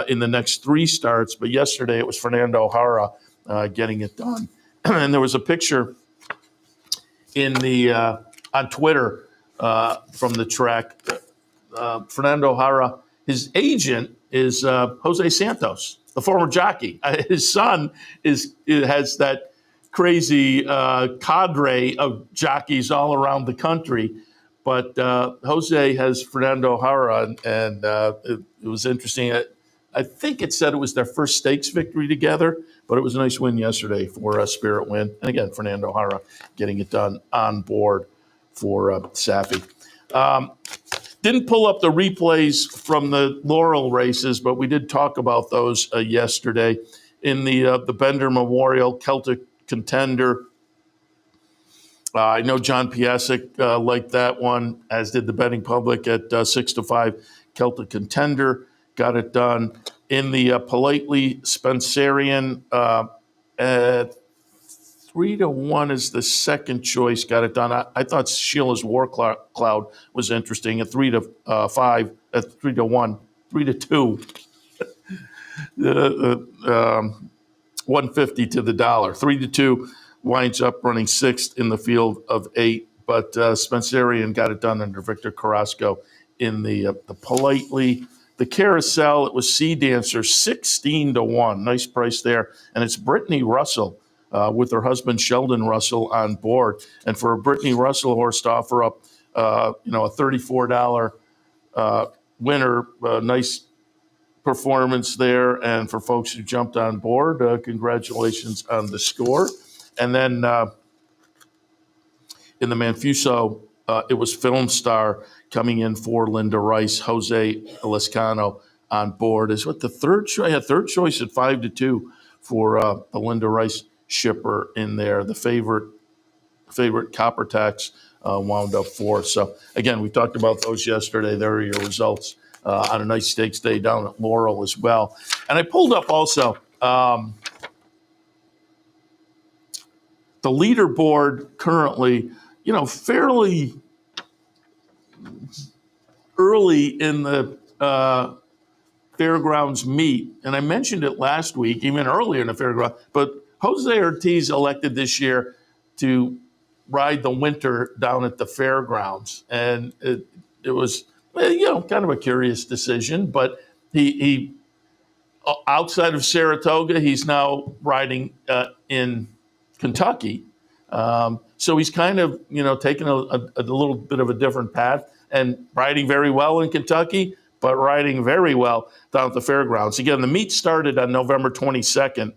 in the next 3 starts, but yesterday it was Fernando Jara getting it done. And there was a picture in on Twitter from the track. Fernando Jara, his agent is Jose Santos, the former jockey. His son has that crazy cadre of jockeys all around the country. But Jose has Fernando Jara, and it was interesting. I think it said it was their first stakes victory together, but it was a nice win yesterday for Spirit Win. And again, Fernando Jara getting it done on board for Safi. Didn't pull up the replays from the Laurel races, but we did talk about those yesterday in the Bender Memorial Celtic Contender. I know John Piasek liked that one, as did the betting public at 6-5. Celtic Contender got it done in the Politely Spencerian at 3-1 is the second choice. Got it done. I thought Sheila's War Cloud was interesting at 3-5 at 3-1, 3-2. 150 to the dollar. 3-2 winds up running 6th in the field of 8. But Spencerian got it done under Victor Carrasco in the Politely. The Carousel, it was Sea Dancer 16-1. Nice price there. And it's Brittany Russell with her husband Sheldon Russell on board. And for a Brittany Russell horse to offer up, a $34 winner, nice performance there. And for folks who jumped on board, congratulations on the score. And then in the Manfuso, it was Film Star coming in for Linda Rice. Jose Lescano on board is what the third choice. Yeah, third choice at 5-2 for the Linda Rice shipper in there. The favorite Copper Tax wound up 4th. So again, we talked about those yesterday. There are your results on a nice stakes day down at Laurel as well. And I pulled up also the leaderboard currently, fairly early in the Fairgrounds meet. And I mentioned it last week, even earlier in the Fairgrounds. But Jose Ortiz elected this year to ride the winter down at the fairgrounds, and it was kind of a curious decision. But he outside of Saratoga, he's now riding in Kentucky. So he's kind of, taking a little bit of a different path and riding very well in Kentucky, but riding very well down at the fairgrounds. Again, the meet started on November 22nd.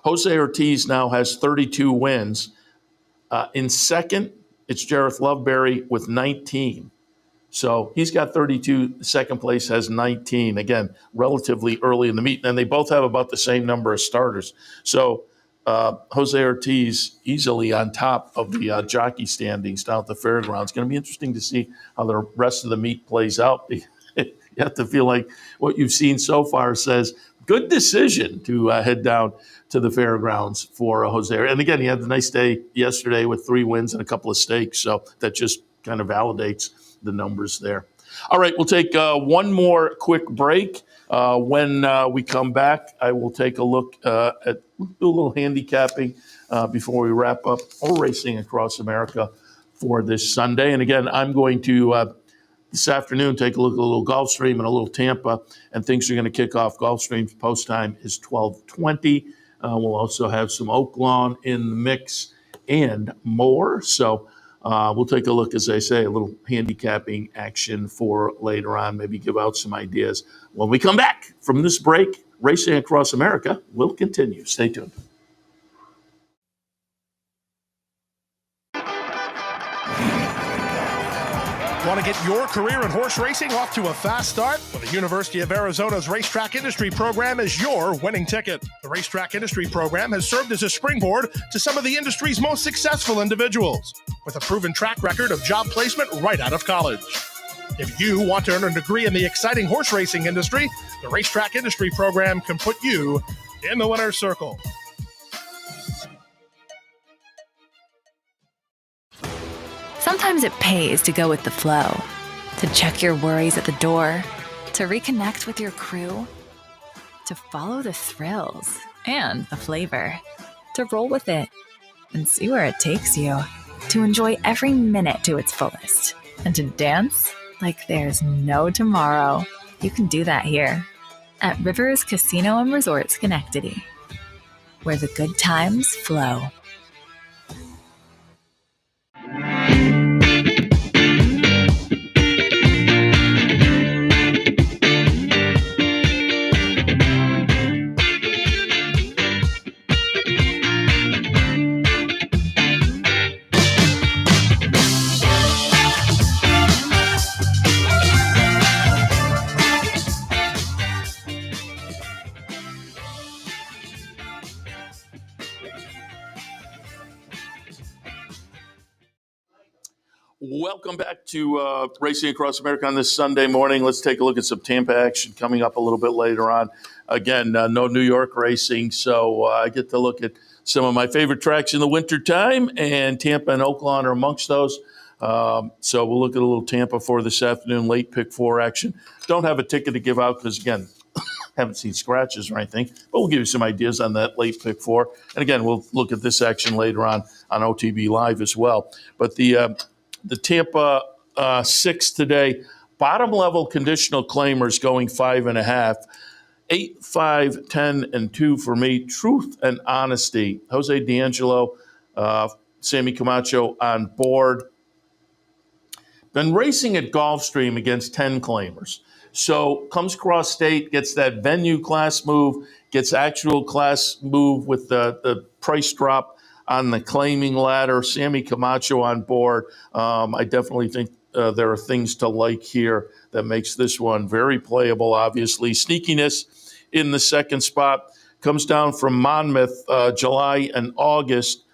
Jose Ortiz now has 32 wins. In second, it's Jareth Loveberry with 19. So he's got 32. Second place has 19. Again, relatively early in the meet. And they both have about the same number of starters. So Jose Ortiz easily on top of the jockey standings down at the fairgrounds. It's going to be interesting to see how the rest of the meet plays out. You have to feel like what you've seen so far says good decision to head down to the fairgrounds for Jose. And again, he had a nice day yesterday with 3 wins and a couple of stakes. So that just kind of validates the numbers there. All right, we'll take one more quick break. When we come back, I will take a look at do a little handicapping before we wrap up all racing across America for this Sunday. And again, I'm going to this afternoon take a look at a little Gulfstream and a little Tampa, and things are going to kick off. Gulfstream's post time is 12:20. We'll also have some Oaklawn in the mix and more. So we'll take a look, as I say, a little handicapping action for later on, maybe give out some ideas. When we come back from this break, Racing Across America will continue. Stay tuned. Want to get your career in horse racing off to a fast start? Well, the University of Arizona's Racetrack Industry Program is your winning ticket. The Racetrack Industry Program has served as a springboard to some of the industry's most successful individuals, with a proven track record of job placement right out of college. If you want to earn a degree in the exciting horse racing industry, the Racetrack Industry Program can put you in the winner's circle. Sometimes it pays to go with the flow, to check your worries at the door, to reconnect with your crew, to follow the thrills and the flavor, to roll with it and see where it takes you, to enjoy every minute to its fullest, and to dance like there's no tomorrow. You can do that here at Rivers Casino and Resort Schenectady, where the good times flow. Welcome back to Racing Across America on this Sunday morning. Let's take a look at some Tampa action coming up a little bit later on. Again, no New York racing, so I get to look at some of my favorite tracks in the wintertime, and Tampa and Oaklawn are amongst those. So we'll look at a little Tampa for this afternoon, late pick 4 action. Don't have a ticket to give out because, again, haven't seen scratches or anything, but we'll give you some ideas on that late pick 4. And again, we'll look at this action later on OTB Live as well. But the Tampa 6 today, bottom level conditional claimers going 5.5, 8, 5, 10, and 2 for me. Truth and Honesty. Jose D'Angelo, Sammy Camacho on board. Been racing at Gulfstream against 10 claimers. So comes cross state, gets that venue class move, gets actual class move with the price drop on the claiming ladder. Sammy Camacho on board. I definitely think there are things to like here that makes this one very playable, obviously. Sneakiness in the second spot. Comes down from Monmouth, July and August.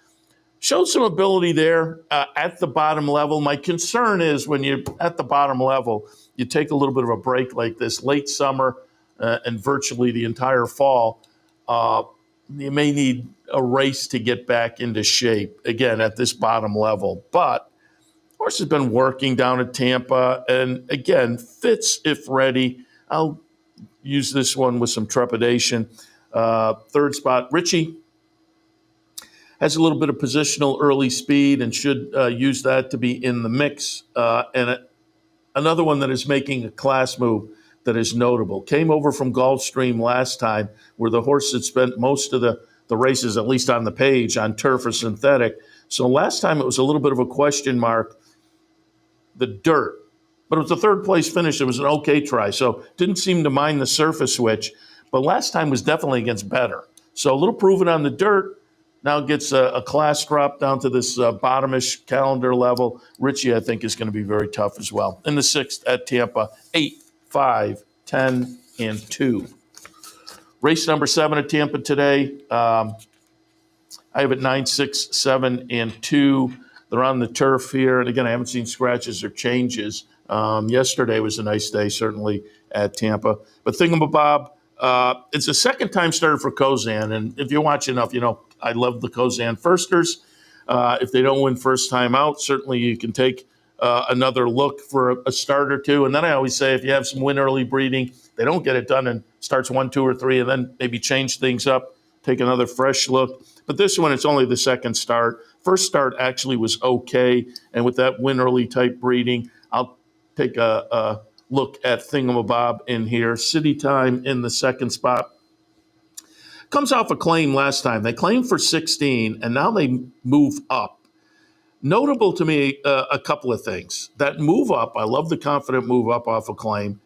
Showed some ability there at the bottom level. My concern is when you're at the bottom level, you take a little bit of a break like this, late summer and virtually the entire fall. You may need a race to get back into shape, again, at this bottom level. But horse has been working down at Tampa, and again, fits if ready. I'll use this one with some trepidation. Third spot, Richie. has a little bit of positional early speed and should use that to be in the mix. Another one that is making a class move that is notable. Came over from Gulfstream last time, where the horse had spent most of the races, at least on the page, on turf or synthetic. So last time it was a little bit of a question mark, the dirt. But it was a third place finish. It was an okay try. So didn't seem to mind the surface switch. But last time was definitely against better. So a little proven on the dirt. Now gets a class drop down to this bottomish calendar level. Richie, I think, is going to be very tough as well. In the 6th at Tampa, 8, 5, 10, and 2. Race number 7 at Tampa today. I have it 9, 6, 7, and 2. They're on the turf here. And again, I haven't seen scratches or changes. Yesterday was a nice day, certainly, at Tampa. But Thingamabob, it's a second-time starter for Kozan. And if you watch enough, you know, I love the Kozan firsters. If they don't win first time out, certainly you can take another look for a start or two. And then I always say if you have some win early breeding, they don't get it done and starts 1, 2, or 3, and then maybe change things up, take another fresh look. But this one, it's only the second start. First start actually was okay. And with that win early type breeding, I'll take a look at Thingamabob in here. City Time in the second spot. Comes off a claim last time. They claimed for 16, and now they move up. Notable to me, a couple of things. That move up, I love the confident move up off a claim.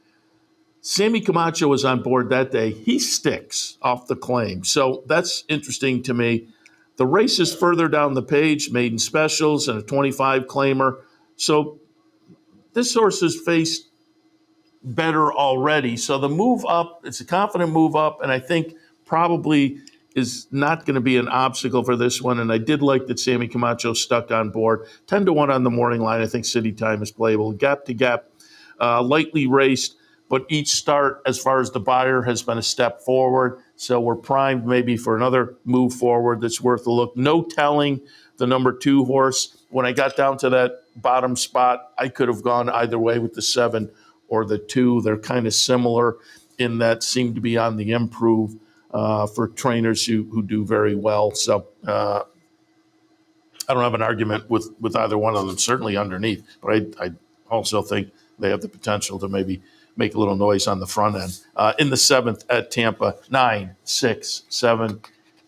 Sammy Camacho was on board that day. He sticks off the claim. So that's interesting to me. The race is further down the page, maiden specials and a 25 claimer. So this horse has faced better already. So the move up, it's a confident move up, and I think probably is not going to be an obstacle for this one. And I did like that Sammy Camacho stuck on board. 10-1 on the morning line. I think City Time is playable. Gap to gap, lightly raced, but each start, as far as the buyer, has been a step forward. So we're primed maybe for another move forward that's worth a look. No telling the number 2 horse. When I got down to that bottom spot, I could have gone either way with the 7 or the 2. They're kind of similar in that seem to be on the improve for trainers who do very well. So I don't have an argument with either one of them, certainly underneath. But I also think they have the potential to maybe make a little noise on the front end. In the 7th at Tampa, 9, 6, 7,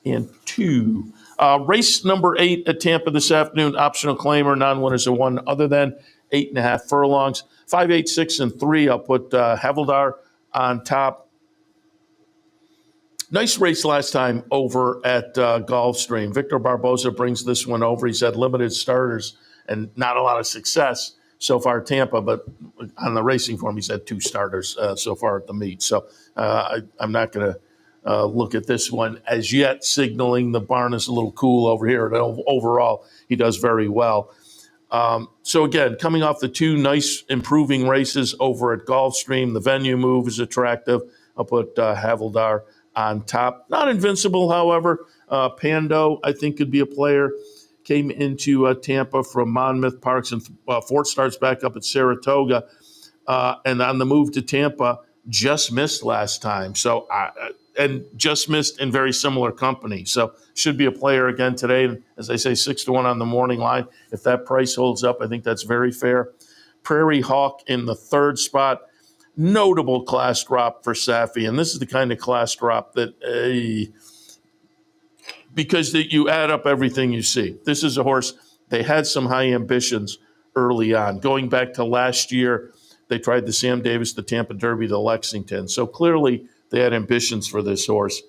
and 2. Race number 8 at Tampa this afternoon, optional claimer, non-winners of one other than 8.5 furlongs. 5, 8, 6, and 3. I'll put Havildar on top. Nice race last time over at Gulfstream. Victor Barboza brings this one over. He's had limited starters and not a lot of success so far at Tampa, but on the racing form, he's had 2 starters so far at the meet. So I'm not going to look at this one as yet, signaling the barn is a little cool over here. And overall, he does very well. So again, coming off the 2 nice improving races over at Gulfstream, the venue move is attractive. I'll put Havildar on top. Not invincible, however. Pando, I think, could be a player. Came into Tampa from Monmouth Parks and 4 starts back up at Saratoga. And on the move to Tampa, just missed last time. So, and just missed in very similar company. So should be a player again today. And as I say, 6-1 on the morning line. If that price holds up, I think that's very fair. Prairie Hawk in the 3rd spot. Notable class drop for Safi. And this is the kind of class drop that, because you add up everything you see. This is a horse, they had some high ambitions early on. Going back to last year, they tried the Sam Davis, the Tampa Derby, the Lexington. So clearly they had ambitions for this horse.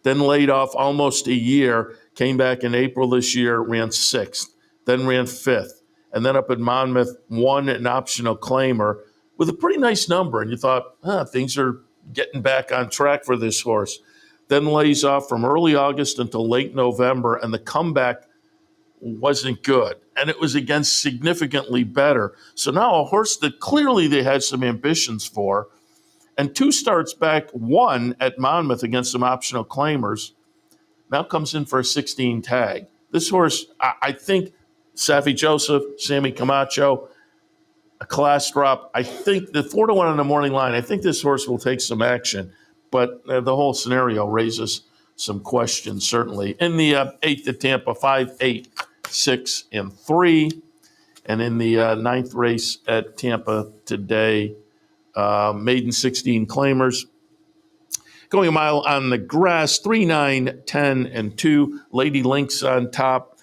Then laid off almost a year, came back in April this year, ran 6th, then ran 5th. And then up at Monmouth, won an optional claimer with a pretty nice number. And you thought, things are getting back on track for this horse. Then lays off from early August until late November, and the comeback wasn't good. And it was against significantly better. So now a horse that clearly they had some ambitions for, and 2 starts back, 1 at Monmouth against some optional claimers, now comes in for a 16 tag. This horse, I think, Safi Joseph, Sammy Camacho, a class drop. I think the 4-1 on the morning line, I think this horse will take some action. But the whole scenario raises some questions, certainly. In the 8th at Tampa, 5, 8, 6, and 3. And in the 9th race at Tampa today, maiden 16 claimers. Going a mile on the grass, 3, 9, 10, and 2. Lady Lynx on top.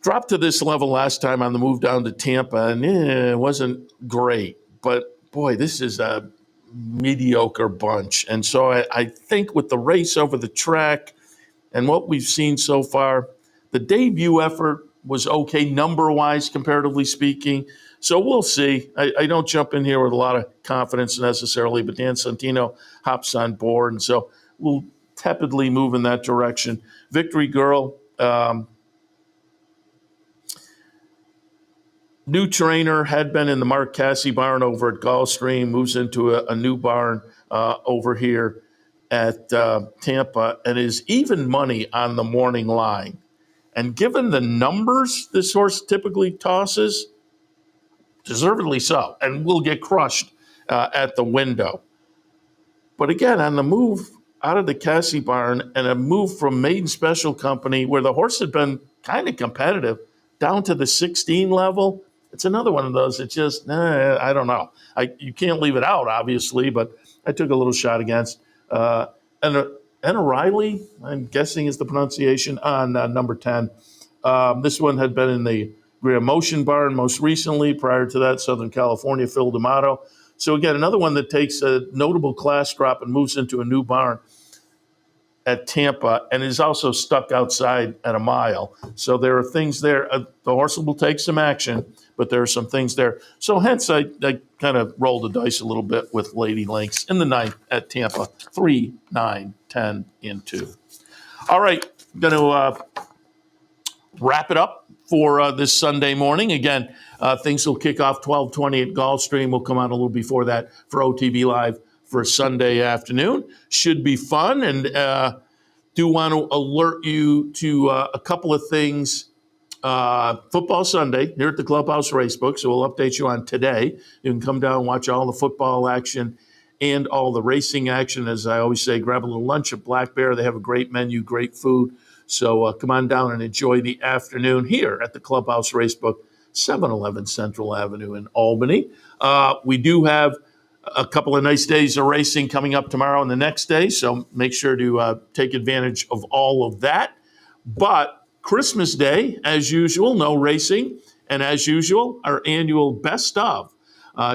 Dropped to this level last time on the move down to Tampa, and it wasn't great. But, boy, this is a mediocre bunch. And so I think with the race over the track and what we've seen so far, the debut effort was okay number-wise, comparatively speaking. So we'll see. I don't jump in here with a lot of confidence necessarily, but Dan Santino hops on board, and so we'll tepidly move in that direction. Victory Girl, new trainer, had been in the Mark Cassie barn over at Gulfstream, moves into a new barn over here at Tampa, and is even money on the morning line. And given the numbers this horse typically tosses, deservedly so, and will get crushed at the window. But again, on the move out of the Cassie barn and a move from Maiden Special Company, where the horse had been kind of competitive, down to the 16 level, it's another one of those that just, I don't know. You can't leave it out, obviously, but I took a little shot against. And Riley, I'm guessing is the pronunciation, on number 10. This one had been in the Great Motion barn most recently. Prior to that, Southern California, Phil D'Amato. So again, another one that takes a notable class drop and moves into a new barn at Tampa, and is also stuck outside at a mile. So there are things there. The horse will take some action, but there are some things there. So hence, I kind of rolled the dice a little bit with Lady Lynx in the 9th at Tampa, 3, 9, 10, and 2. All right, going to wrap it up for this Sunday morning. Again, things will kick off 12:20 at Gulfstream. We'll come out a little before that for OTB Live for Sunday afternoon. Should be fun, and do want to alert you to a couple of things. Football Sunday here at the Clubhouse Racebook, so we'll update you on today. You can come down and watch all the football action and all the racing action. As I always say, grab a little lunch at Black Bear. They have a great menu, great food. So come on down and enjoy the afternoon here at the Clubhouse Racebook, 711 Central Avenue in Albany. We do have a couple of nice days of racing coming up tomorrow and the next day, so make sure to take advantage of all of that. But Christmas Day, as usual, no racing, and as usual, our annual best of.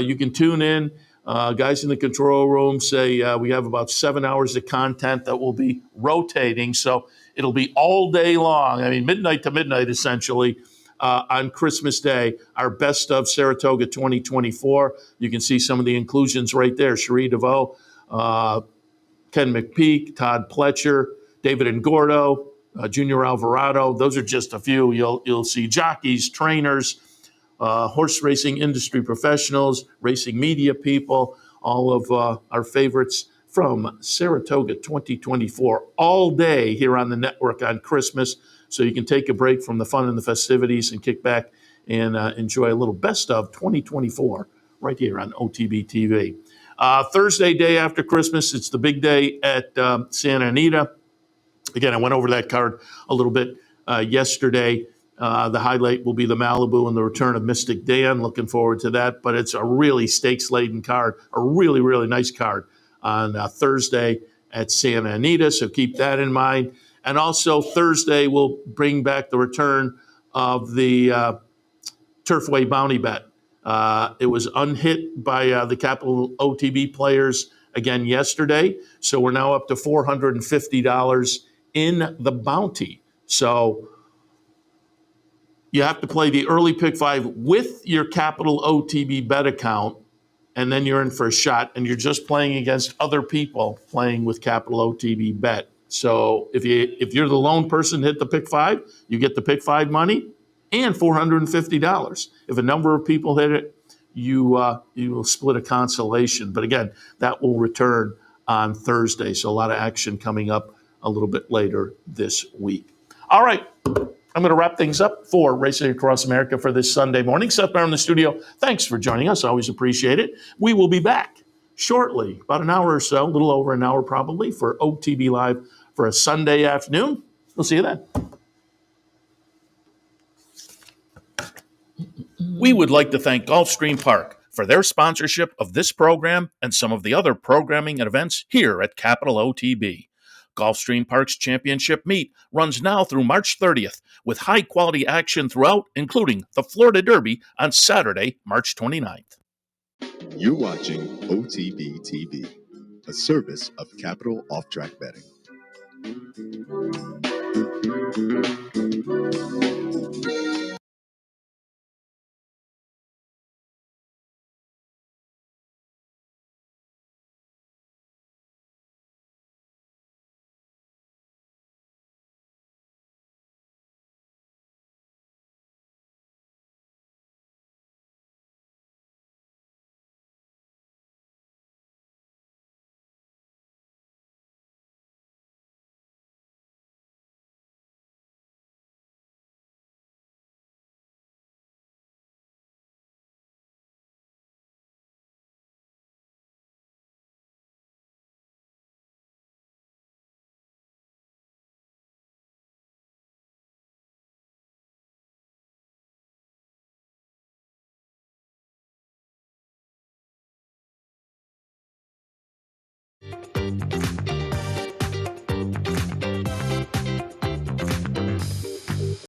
You can tune in. Guys in the control room say we have about 7 hours of content that will be rotating, so it'll be all day long. I mean, midnight to midnight, essentially, on Christmas Day, our best of Saratoga 2024. You can see some of the inclusions right there. Cherie DeVoe, Ken McPeak, Todd Pletcher, David Ngordo, Junior Alvarado. Those are just a few. You'll see jockeys, trainers, horse racing industry professionals, racing media people, all of our favorites from Saratoga 2024 all day here on the network on Christmas. So you can take a break from the fun and the festivities and kick back and enjoy a little best of 2024 right here on OTB TV. Thursday, day after Christmas, it's the big day at Santa Anita. Again, I went over that card a little bit yesterday. The highlight will be the Malibu and the return of Mystic Dan. Looking forward to that. But it's a really stakes-laden card, a really, really nice card on Thursday at Santa Anita. So keep that in mind. And also Thursday, we'll bring back the return of the Turfway Bounty Bet. It was unhit by the Capital OTB players again yesterday. So we're now up to $450 in the bounty. So you have to play the early pick 5 with your Capital OTB bet account, and then you're in for a shot, and you're just playing against other people playing with Capital OTB bet. So if you're the lone person hit the pick 5, you get the pick 5 money and $450. If a number of people hit it, you will split a consolation. But again, that will return on Thursday. So a lot of action coming up a little bit later this week. All right. I'm going to wrap things up for Racing Across America for this Sunday morning. Seth Merrow in the studio. Thanks for joining us. Always appreciate it. We will be back shortly, about an hour or so, a little over an hour probably, for OTB Live for a Sunday afternoon. We'll see you then. We would like to thank Gulfstream Park for their sponsorship of this program and some of the other programming and events here at Capital OTB. Gulfstream Park's championship meet runs now through March 30th with high-quality action throughout, including the Florida Derby on Saturday, March 29th. You're watching OTB TV, a service of Capital Off-Track Betting.